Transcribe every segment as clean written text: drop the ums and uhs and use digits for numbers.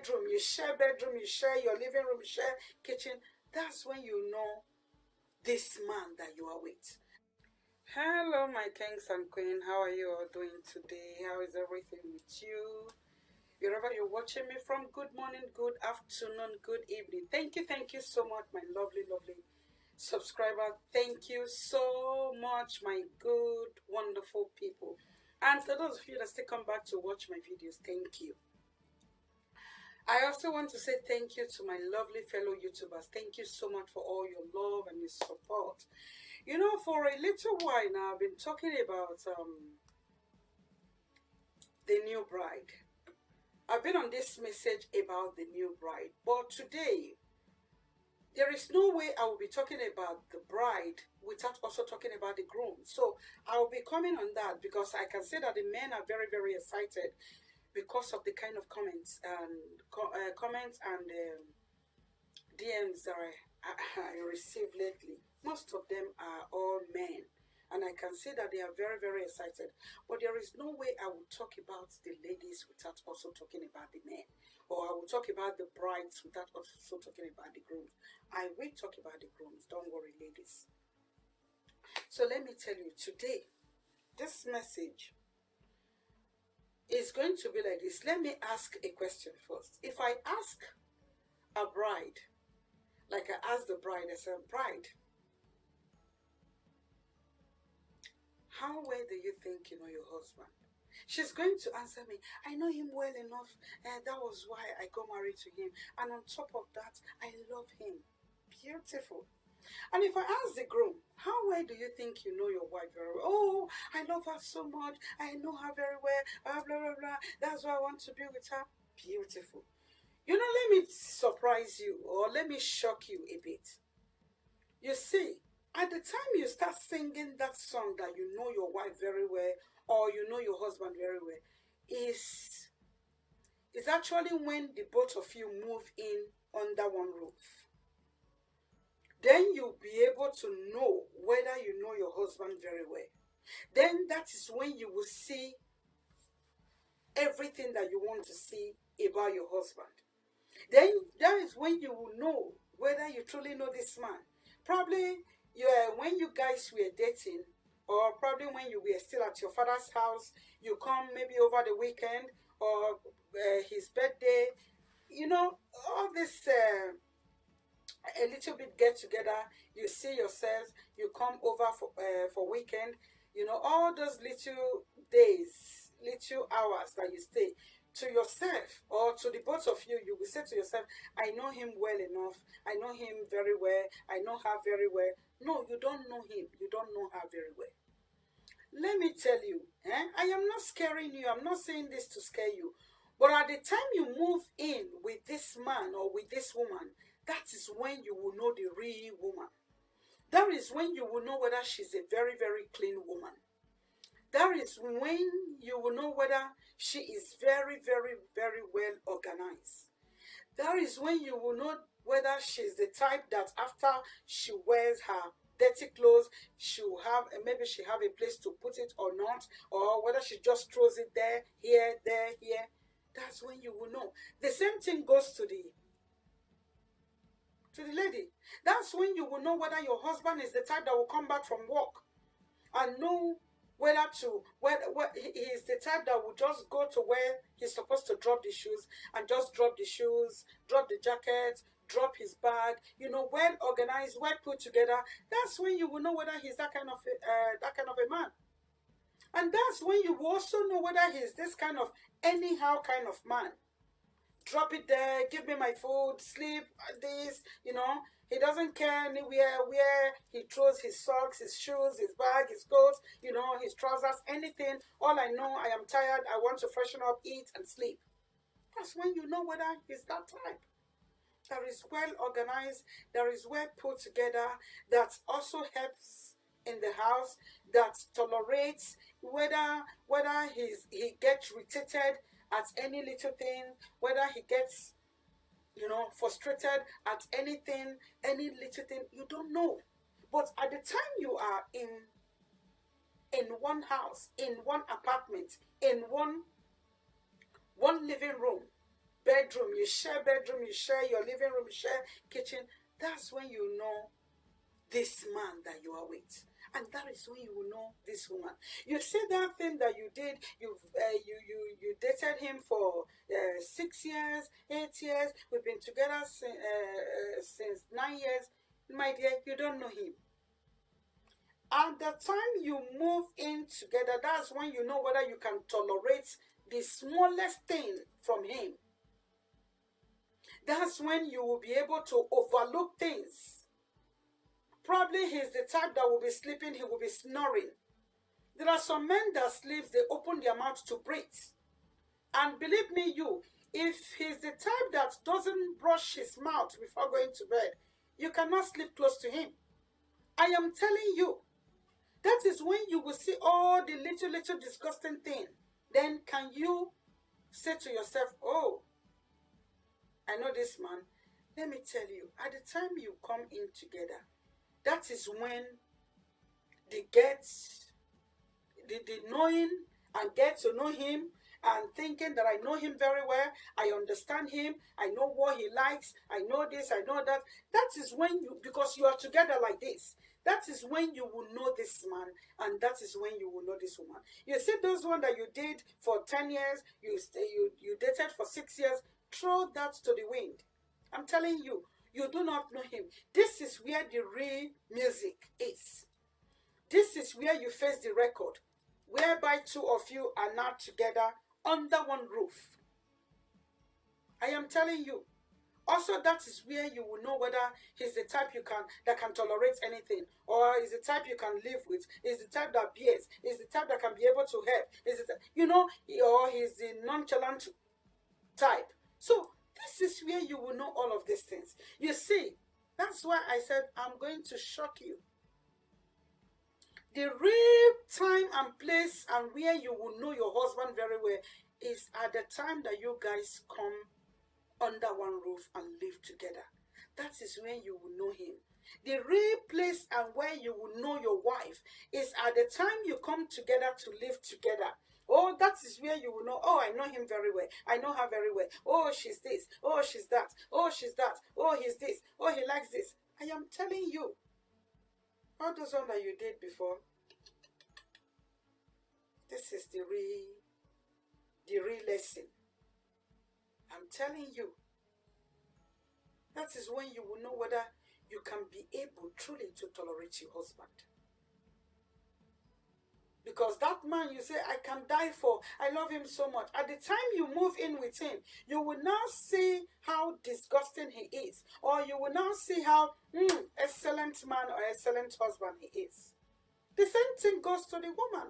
you share your living room, you share kitchen. That's when you know this man that you are with. Hello, my kings and queen. How are you all doing today? How is everything with you? Wherever you're watching me from, good morning, good afternoon, good evening. Thank you so much, my lovely, lovely subscriber. Thank you so much, my good, wonderful people. And for those of you that still come back to watch my videos, thank you. I also want to say thank you to my lovely fellow YouTubers. Thank you so much for all your love and your support. You know, for a little while now, I've been talking about the new bride. I've been on this message about the new bride, but today there is no way I will be talking about the bride without also talking about the groom. So I will be coming on that because I can say that the men are very, very excited because of the kind of comments and DMs that I received lately. Most of them are all men. And I can see that they are very, very excited. But there is no way I will talk about the ladies without also talking about the men. Or I will talk about the brides without also talking about the grooms. I will talk about the grooms. Don't worry, ladies. So let me tell you, today, this message is going to be like this. Let me ask a question first. If I ask a bride, like I asked the bride, I said, bride, how well do you think you know your husband? She's going to answer me, I know him well enough, and that was why I got married to him. And on top of that, I love him. Beautiful. And if I ask the groom, how well do you think you know your wife very well? Oh, I love her so much. I know her very well. Blah, blah, blah. That's why I want to be with her. Beautiful. You know, let me surprise you or let me shock you a bit. You see, at the time you start singing that song that you know your wife very well or you know your husband very well, is actually when the both of you move in under one roof. Then you'll be able to know whether you know your husband very well. Then that is when you will see everything that you want to see about your husband. Then that is when you will know whether you truly know this man. Probably when you guys were dating, or probably when you were still at your father's house, you come maybe over the weekend or his birthday, you know, all this a little bit get together, you see yourselves, you come over for weekend, you know, all those little days, little hours that you stay, to yourself or to the both of you, you will say to yourself, I know him well enough, I know him very well, I know her very well. No, you don't know him, you don't know her very well. Let me tell you, I am not scaring you, I'm not saying this to scare you, but at the time you move in with this man or with this woman, that is when you will know the real woman. That is when you will know whether she's a very, very clean woman. That is when you will know whether she is very, very, very well organized. That is when you will know whether she's the type that after she wears her dirty clothes, she'll have, maybe she have a place to put it or not, or whether she just throws it there, here, there, here. That's when you will know. The same thing goes to the lady. That's when you will know whether your husband is the type that will come back from work and know whether he is the type that will just go to where he's supposed to drop the shoes and just drop the shoes, drop the jacket, drop his bag, you know, well organized, well put together. That's when you will know whether he's that kind of a man. And that's when you will also know whether he's this kind of anyhow kind of man. Drop it there, give me my food, sleep, this, you know. He doesn't care anywhere where he throws his socks, his shoes, his bag, his coat, you know, his trousers, anything. All I know, I am tired, I want to freshen up, eat, and sleep. That's when you know whether he's that type. That is well organized, that is well put together, that also helps in the house, that tolerates whether he gets irritated at any little thing, whether he gets, you know, frustrated at anything, any little thing, you don't know. But at the time you are in one house, in one apartment, in one living room, bedroom, you share your living room, you share kitchen. That's when you know this man that you are with. And that is when you will know this woman. You see that thing that you did. You dated him for 6 years, 8 years. We've been together since 9 years. My dear, you don't know him. At the time you move in together, that's when you know whether you can tolerate the smallest thing from him. That's when you will be able to overlook things. Probably he's the type that will be sleeping, he will be snoring. There are some men that sleep, they open their mouth to breathe. And believe me, if he's the type that doesn't brush his mouth before going to bed, you cannot sleep close to him. I am telling you, that is when you will see all the little disgusting thing. Then can you say to yourself, oh, I know this man. Let me tell you, at the time you come in together, that is when the knowing and get to know him and thinking that I know him very well, I understand him, I know what he likes, I know this, I know that. That is when because you are together like this, that is when you will know this man, and that is when you will know this woman. You see those one that you did for 10 years, you dated for 6 years, throw that to the wind. I'm telling you, you do not know him. This is where the real music is. This is where you face the record, whereby two of you are now together under one roof. I am telling you. Also, that is where you will know whether he's the type that can tolerate anything, or is the type you can live with, is the type that bears, is the type that can be able to help, is it, or he's the nonchalant type. So this is where you will know all of these things. You see, that's why I said I'm going to shock you. The real time and place and where you will know your husband very well is at the time that you guys come under one roof and live together. That is when you will know him. The real place and where you will know your wife is at the time you come together to live together. Oh, that is where you will know, oh, I know him very well. I know her very well. Oh, she's this. Oh, she's that. Oh, she's that. Oh, he's this. Oh, he likes this. I am telling you. All those one that you did before, this is the real lesson. I'm telling you. That is when you will know whether you can be able truly to tolerate your husband. Because that man you say, I can die for, I love him so much. At the time you move in with him, you will now see how disgusting he is. Or you will now see how excellent man or excellent husband he is. The same thing goes to the woman.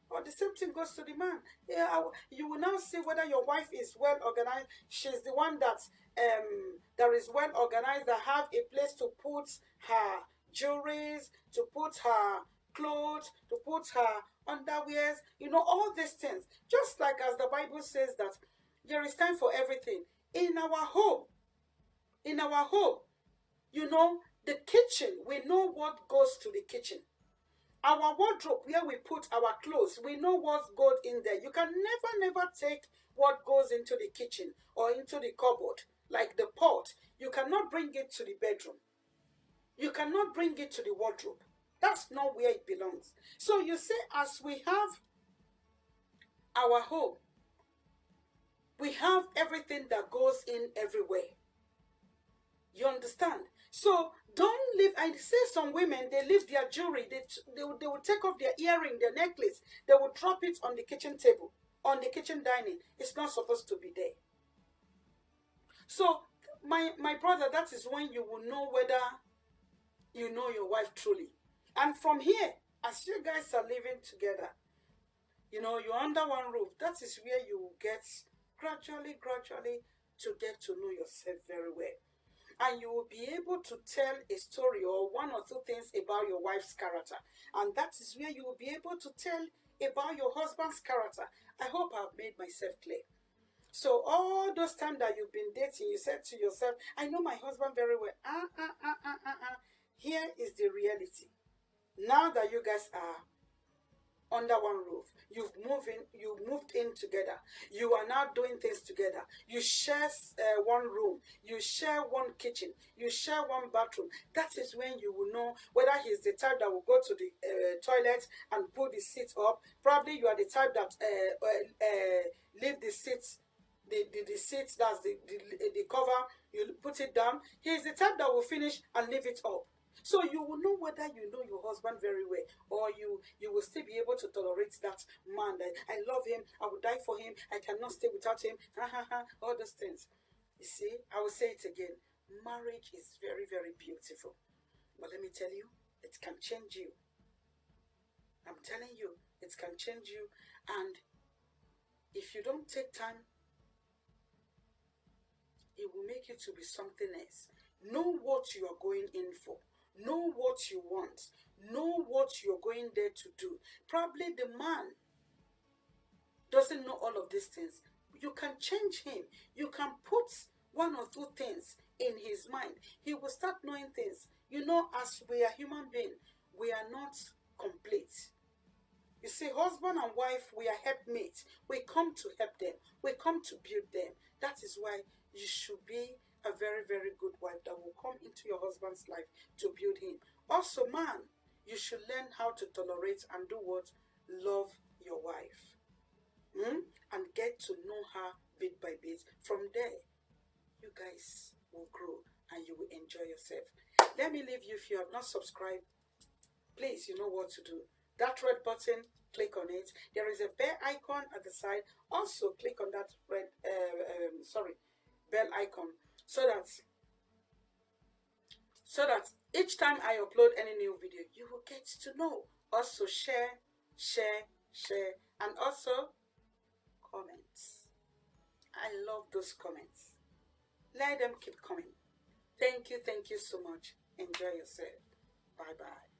Or the same thing goes to the man. Yeah, you will now see whether your wife is well organized. She's the one that is well organized, that have a place to put her jewelries, to put her clothes, to put her underwears, all these things. Just like as the Bible says that there is time for everything. In our home, the kitchen, we know what goes to the kitchen. Our wardrobe, where we put our clothes, we know what's goes in there. You can never take what goes into the kitchen or into the cupboard, like the pot. You cannot bring it to the bedroom. You cannot bring it to the wardrobe. That's not where it belongs. So you see, as we have our home, we have everything that goes in everywhere. You understand? So don't leave. I say some women, they leave their jewelry. They will take off their earring, their necklace. They will drop it on the kitchen table, on the kitchen dining. It's not supposed to be there. So my brother, that is when you will know whether you know your wife truly. And from here, as you guys are living together, you're under one roof. That is where you will get gradually to get to know yourself very well. And you will be able to tell a story or one or two things about your wife's character. And that is where you will be able to tell about your husband's character. I hope I've made myself clear. So all those times that you've been dating, you said to yourself, I know my husband very well. Here is the reality. Now that you guys are under one roof. You moved in together. You are now doing things together. You share one room. You share one kitchen. You share one bathroom. That is when you will know whether he's the type that will go to the toilet and pull the seat up. Probably you are the type that leave the seats, the seats, that's the cover, you put it down. He's the type that will finish and leave it up. So you will know whether you know your husband very well, or you will still be able to tolerate that man that I love him, I will die for him, I cannot stay without him, all those things. You see, I will say it again. Marriage is very, very beautiful. But let me tell you, it can change you. I'm telling you, it can change you. And if you don't take time, it will make you to be something else. Know what you are going in for. Know what you want. Know what you're going there to do. Probably the man doesn't know all of these things. You can change him. You can put one or two things in his mind. He will start knowing things. You know, as we are human beings, we are not complete. You see, husband and wife, we are helpmates. We come to help them. We come to build them. That is why you should be a very, very good wife that will come into your husband's life to build him. Also, man, you should learn how to tolerate and do what? Love your wife. And get to know her bit by bit. From there, you guys will grow and you will enjoy yourself. Let me leave you. If you have not subscribed, please, you know what to do. That red button, click on it. There is a bell icon at the side. Also, click on that bell icon, so that each time I upload any new video, you will get to know. Also, share, and also comments. I love those comments. Let them keep coming. Thank you so much. Enjoy yourself. Bye bye.